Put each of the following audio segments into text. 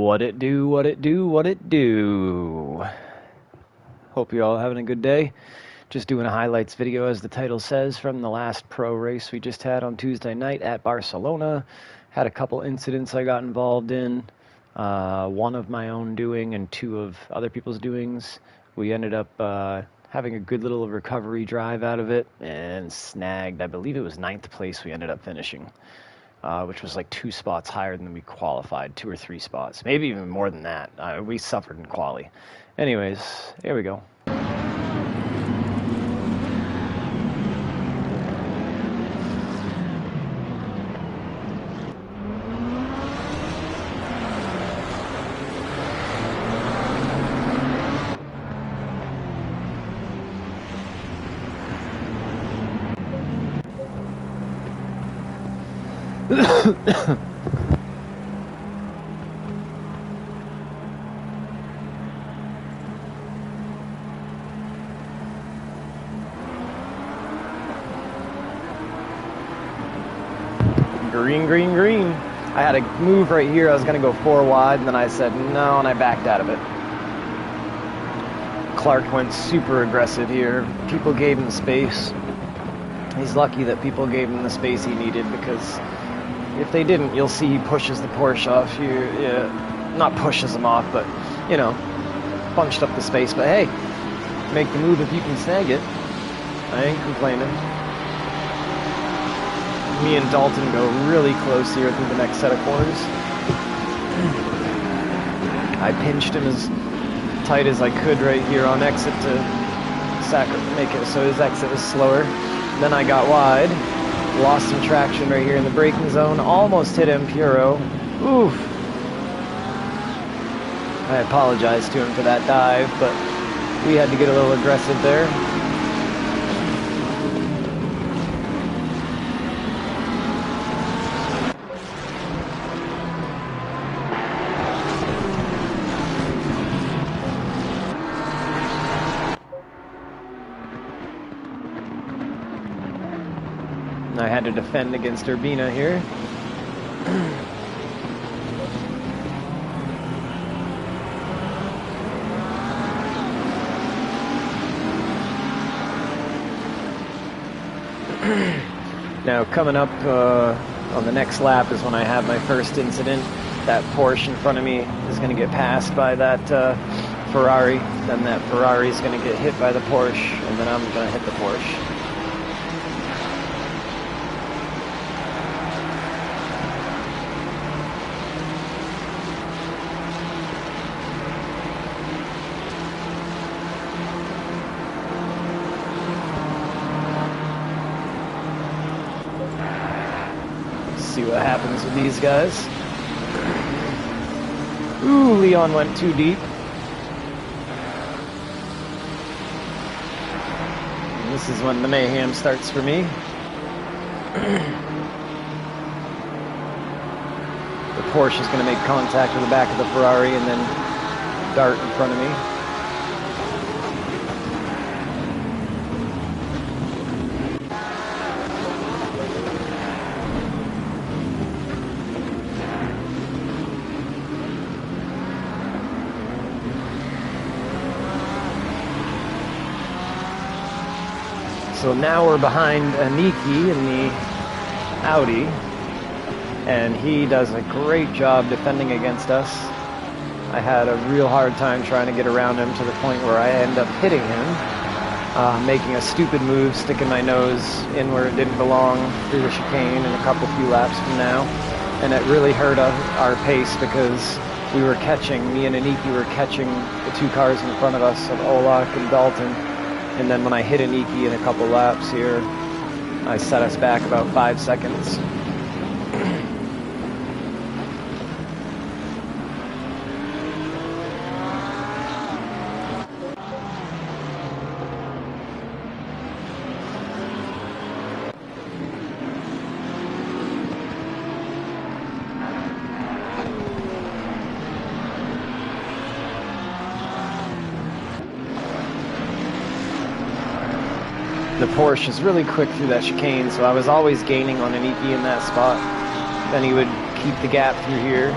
What it do, what it do, what it do. Hope you're all having a good day. Just doing a highlights video, as the title says, from the last pro race we just had on Tuesday night at Barcelona. Had a couple incidents I got involved in, one of my own doing and two of other people's doings. We ended up having a good little recovery drive out of it and snagged, I believe it was 9th place we ended up finishing. Which was like 2 spots higher than we qualified, 2 or 3 spots, maybe even more than that. We suffered in quali. Anyways, here we go. Green, green, green. I had a move right here. I was going to go 4 wide, and then I said no, and I backed out of it. Clark went super aggressive here. People gave him space. He's lucky that people gave him the space he needed, because if they didn't, you'll see he pushes the Porsche off. Not pushes him off, but, you know, bunched up the space. But hey, make the move if you can snag it. I ain't complaining. Me and Dalton go really close here through the next set of corners. I pinched him as tight as I could right here on exit to make it so his exit was slower. Then I got wide, lost some traction right here in the braking zone, almost hit him Puro. Oof. I apologize to him for that dive, but we had to get a little aggressive there. I had to defend against Urbina here. Now coming up on the next lap is when I have my first incident. That Porsche in front of me is going to get passed by that Ferrari. Then that Ferrari is going to get hit by the Porsche, and then I'm going to hit the Porsche. See what happens with these guys. Ooh, Leon went too deep. And this is when the mayhem starts for me. The Porsche is going to make contact with the back of the Ferrari and then dart in front of me. So now we're behind Aniki in the Audi, and he does a great job defending against us. I had a real hard time trying to get around him, to the point where I end up hitting him, making a stupid move, sticking my nose in where it didn't belong through the chicane in a few laps from now. And it really hurt our pace, because we were catching, me and Aniki were catching the 2 cars in front of us, of Olak and Dalton. And then when I hit Aniki in a couple laps here, I set us back about 5 seconds. The Porsche is really quick through that chicane, so I was always gaining on Aniki in that spot. Then he would keep the gap through here.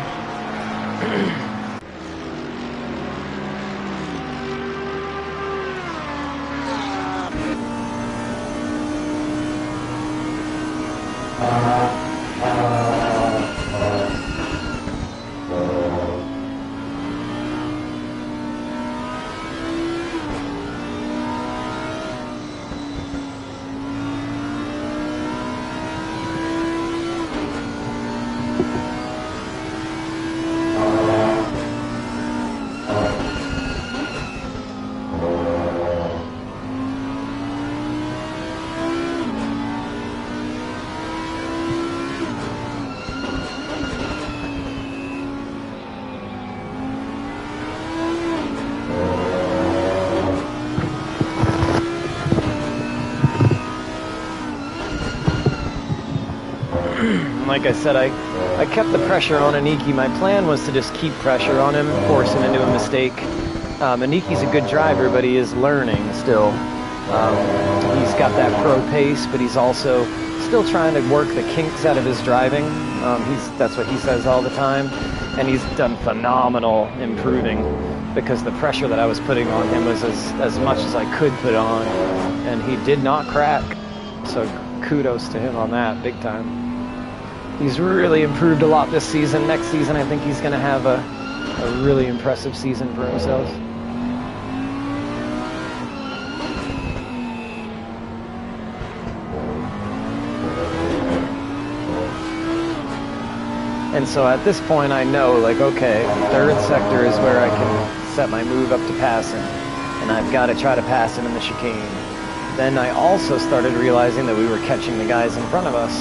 like I said, I kept the pressure on Aniki. My plan was to just keep pressure on him, force him into a mistake. Aniki's a good driver, but he is learning still. He's got that pro pace, but he's also still trying to work the kinks out of his driving. That's what he says all the time. And he's done phenomenal improving because the pressure that I was putting on him was as much as I could put on. And he did not crack. So kudos to him on that, big time. He's really improved a lot this season. Next season, I think he's going to have a really impressive season for himself. And so at this point, I know, like, okay, third sector is where I can set my move up to passing, and I've got to try to pass him in the chicane. Then I also started realizing that we were catching the guys in front of us.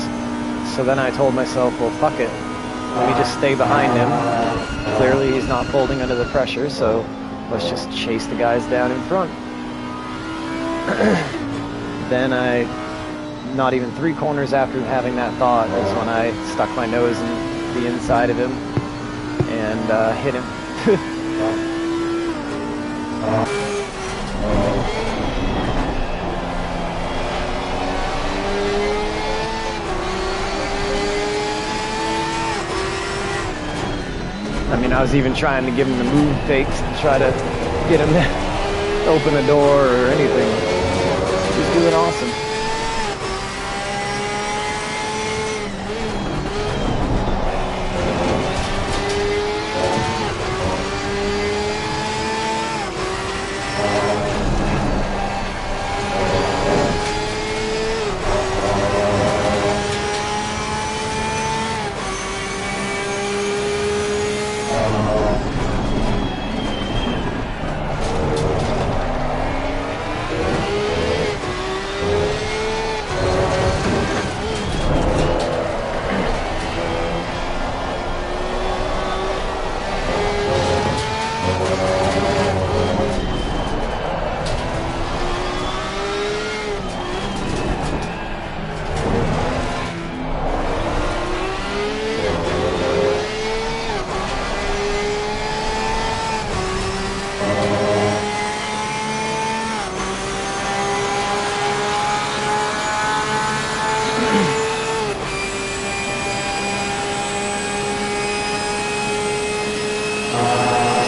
So then I told myself, well, fuck it. Let me just stay behind him. Clearly he's not folding under the pressure, so let's just chase the guys down in front. Then not even 3 corners after having that thought, is when I stuck my nose in the inside of him and hit him. I mean, I was even trying to give him the move fakes to try to get him to open the door or anything. He's doing awesome.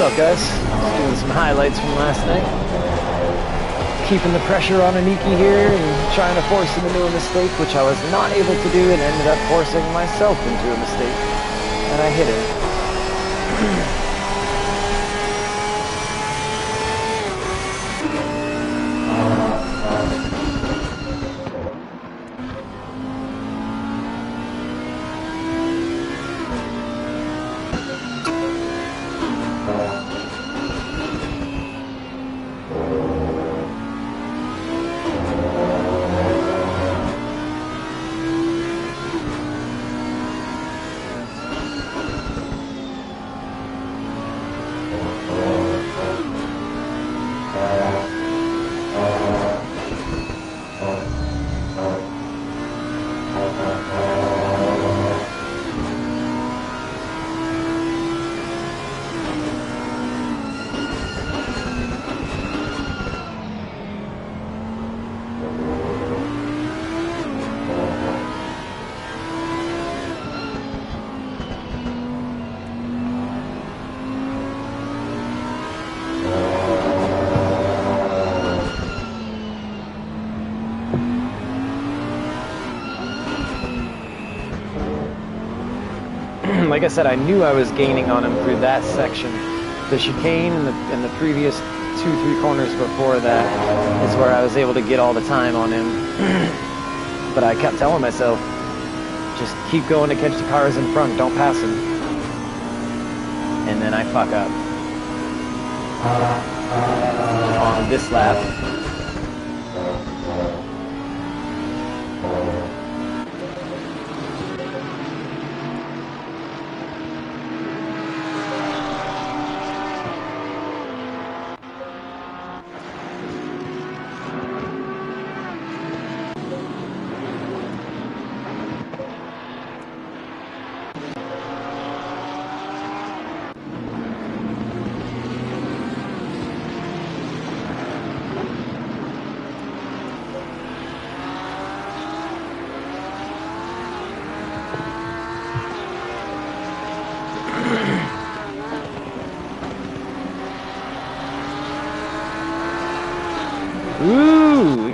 What's up, guys? Just doing some highlights from last night. Keeping the pressure on Aniki here and trying to force him into a mistake, which I was not able to do, and ended up forcing myself into a mistake. And I hit him. Like I said, I knew I was gaining on him through that section. The chicane and the previous 2-3 corners before that is where I was able to get all the time on him. But I kept telling myself, just keep going to catch the cars in front, don't pass him. And then I fuck up on this lap.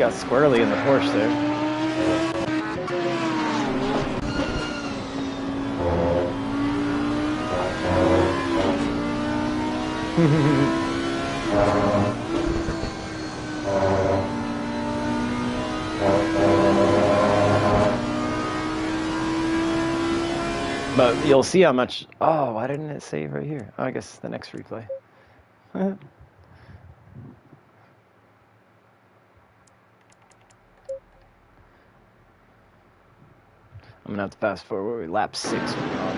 got squarely in the Porsche there. But you'll see how much... Oh, why didn't it save right here? Oh, I guess the next replay. I'm going to have to fast forward. Lap 6 will be on.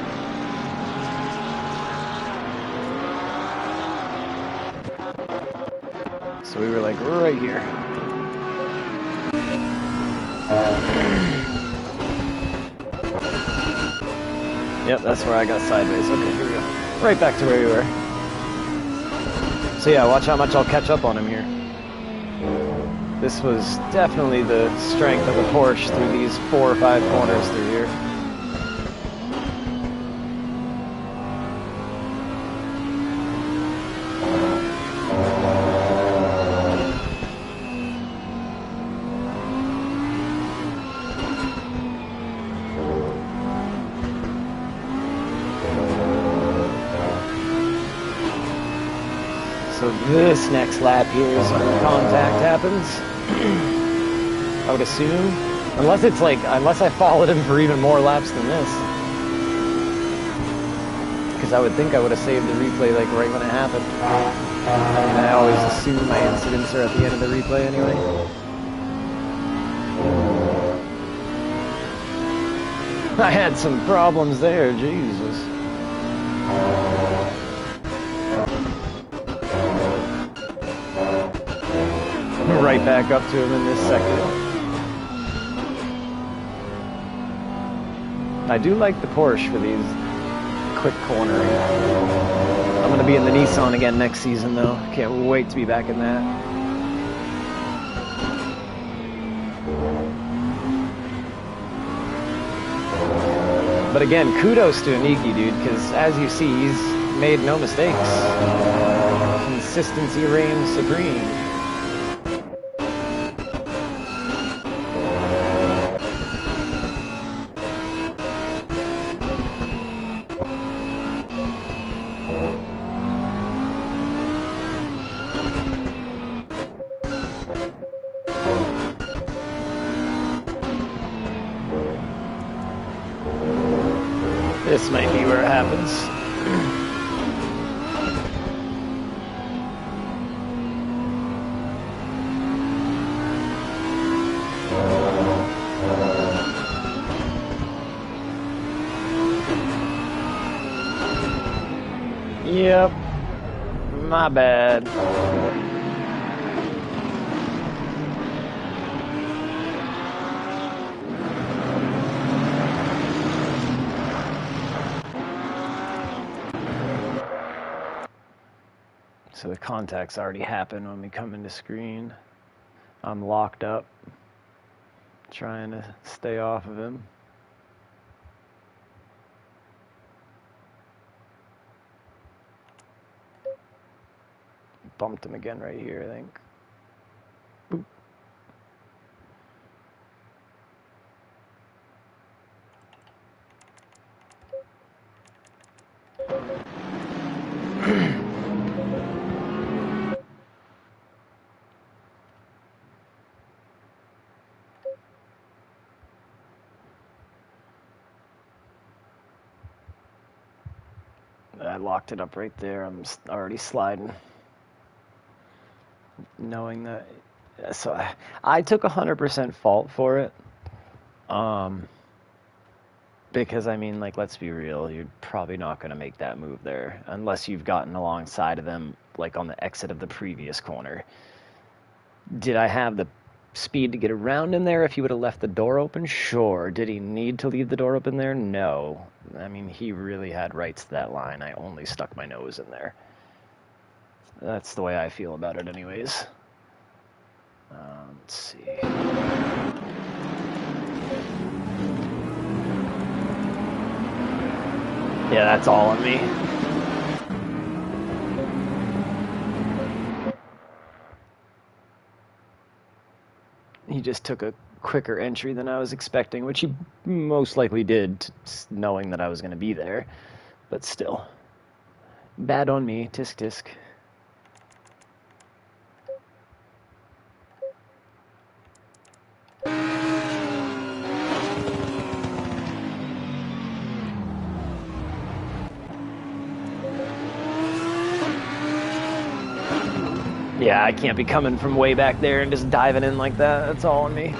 So we were like right here. Yep, that's where I got sideways. Okay, here we go. Right back to where we were. So yeah, watch how much I'll catch up on him here. This was definitely the strength of the Porsche through these 4 or 5 corners through here. So this next lap here is when contact happens. I would assume. Unless it's like, unless I followed him for even more laps than this. Because I would think I would have saved the replay like right when it happened. I mean, I always assume my incidents are at the end of the replay anyway. I had some problems there, Jesus. Right back up to him in this sector. I do like the Porsche for these quick cornering. I'm going to be in the Nissan again next season though. Can't wait to be back in that. But again, kudos to Aniki, dude, because as you see, he's made no mistakes. Consistency reigns supreme. This might be where it happens. Yep. My bad. So the contact's already happened when we come into screen. I'm locked up, trying to stay off of him. Bumped him again right here, I think. Boop. I locked it up right there. I'm already sliding. Knowing that, so I took 100% fault for it. Because I mean, like, let's be real, you're probably not going to make that move there unless you've gotten alongside of them, like on the exit of the previous corner. Did I have the speed to get around in there if he would have left the door open? Sure. Did he need to leave the door open there? No. I mean, he really had rights to that line. I only stuck my nose in there. That's the way I feel about it anyways. Let's see. Yeah, that's all on me. he just took a quicker entry than I was expecting, which he most likely did, knowing that I was going to be there. But still. Bad on me. Tisk tisk. Yeah, I can't be coming from way back there and just diving in like that. That's all on me.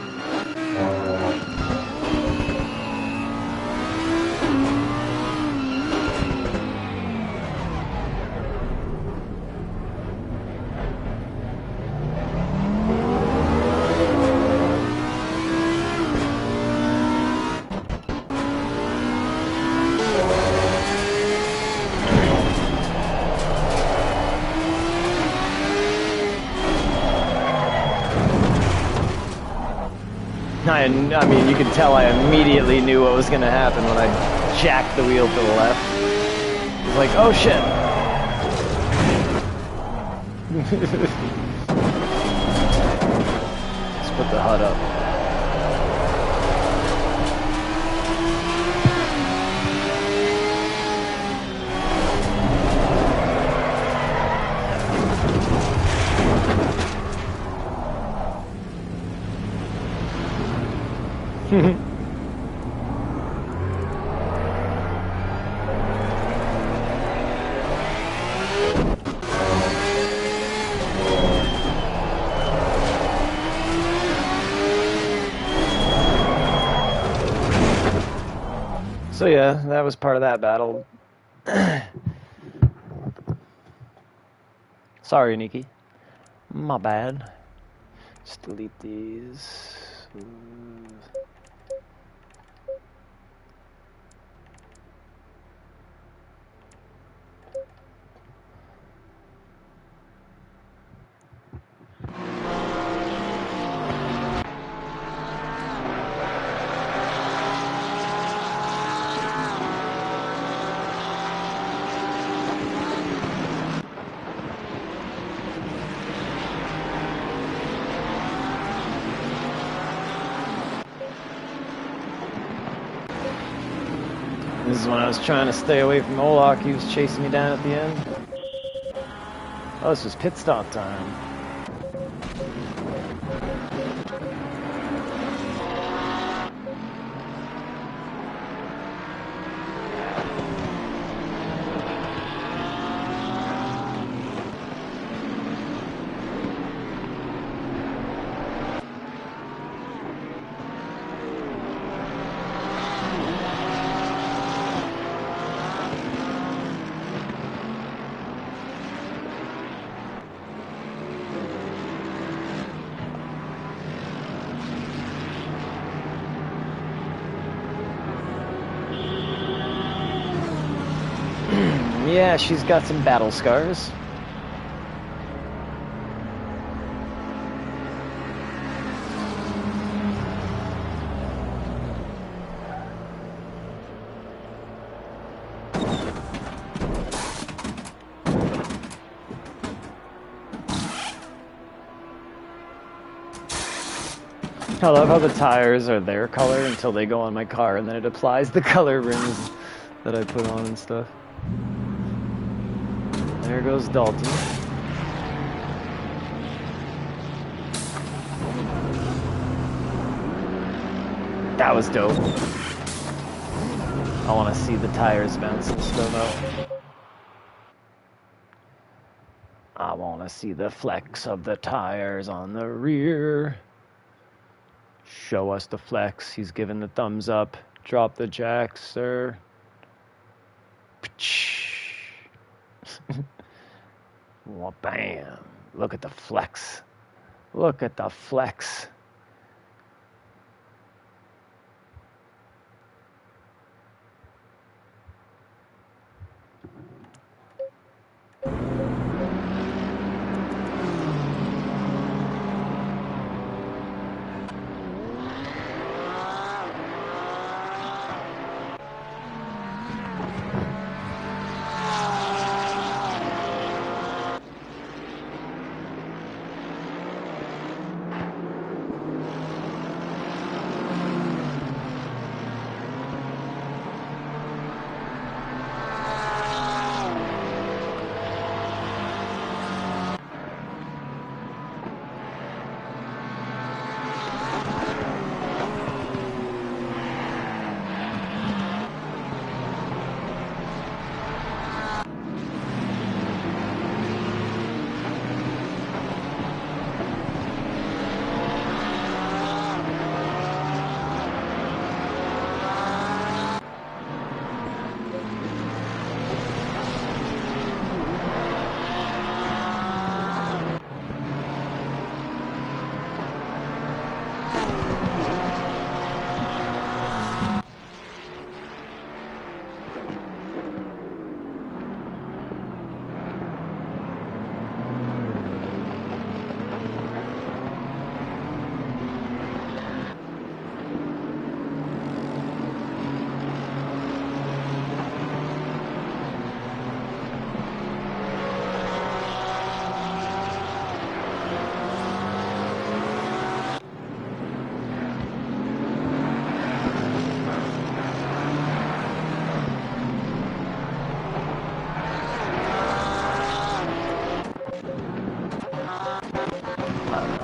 I mean, you can tell I immediately knew what was going to happen when I jacked the wheel to the left. It was like, oh shit. Let's put the HUD up. So yeah, that was part of that battle. Sorry, Nikki. My bad. Just delete these. This is when I was trying to stay away from Olak. He was chasing me down at the end. Oh, this was pit stop time. Yeah, she's got some battle scars. I love how the tires are their color until they go on my car, and then it applies the color rims that I put on and stuff. There goes Dalton. That was dope. I want to see the tires bounce and stuff out. I want to see the flex of the tires on the rear. Show us the flex. He's giving the thumbs up. Drop the jacks, sir. Well, bam. Look at the flex. Look at the flex.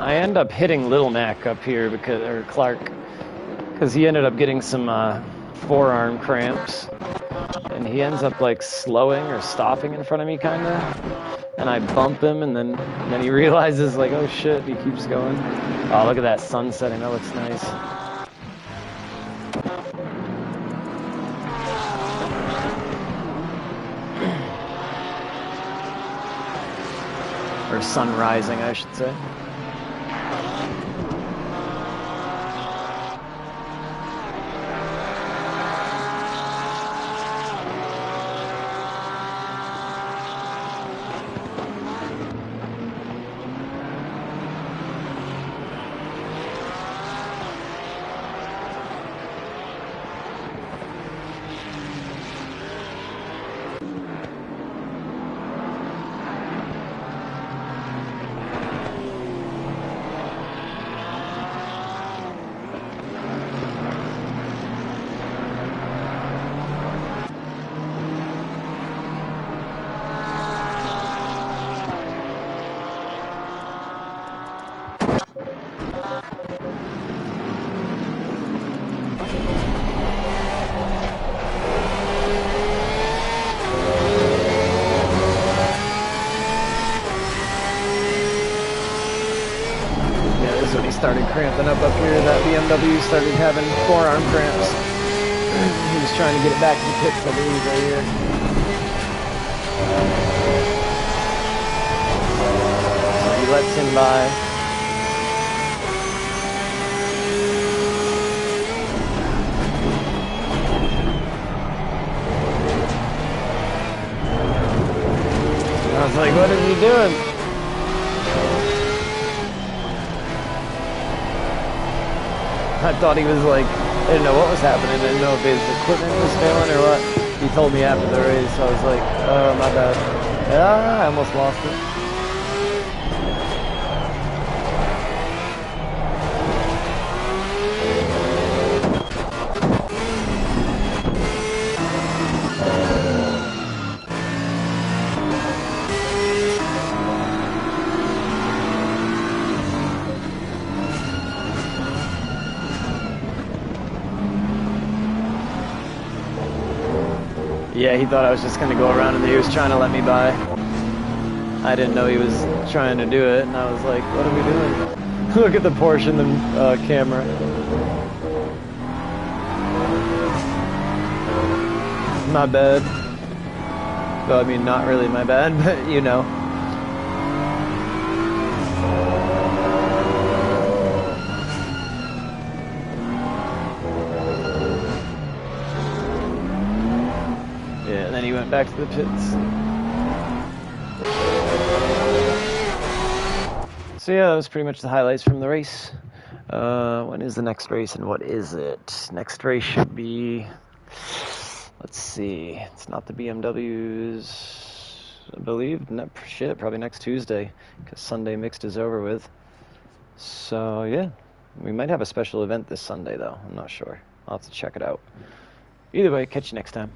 I end up hitting Little Mac up here or Clark, because he ended up getting some forearm cramps, and he ends up like slowing or stopping in front of me, kind of. And I bump him, and then he realizes like, oh shit, he keeps going. Oh, look at that sun setting. That looks nice. Or sun rising, I should say. Started cramping up here. That BMW started having forearm cramps. He was trying to get it back to the pits, I believe, right here. So he lets him by. I was like, what is he doing? I thought he was like, I didn't know what was happening. I didn't know if his equipment was failing or what. He told me after the race, so I was like, oh, my bad. Ah, I almost lost it. Yeah, he thought I was just going to go around, and he was trying to let me by. I didn't know he was trying to do it, and I was like, what are we doing? Look at the Porsche in the camera. My bad. Well, I mean, not really my bad, but you know. He went back to the pits. So yeah, that was pretty much the highlights from the race. When is the next race and what is it? Next race should be, let's see, it's not the BMWs, I believe. No, shit, probably next Tuesday, because Sunday mixed is over with. So yeah, we might have a special event this Sunday though, I'm not sure. I'll have to check it out. Either way, catch you next time.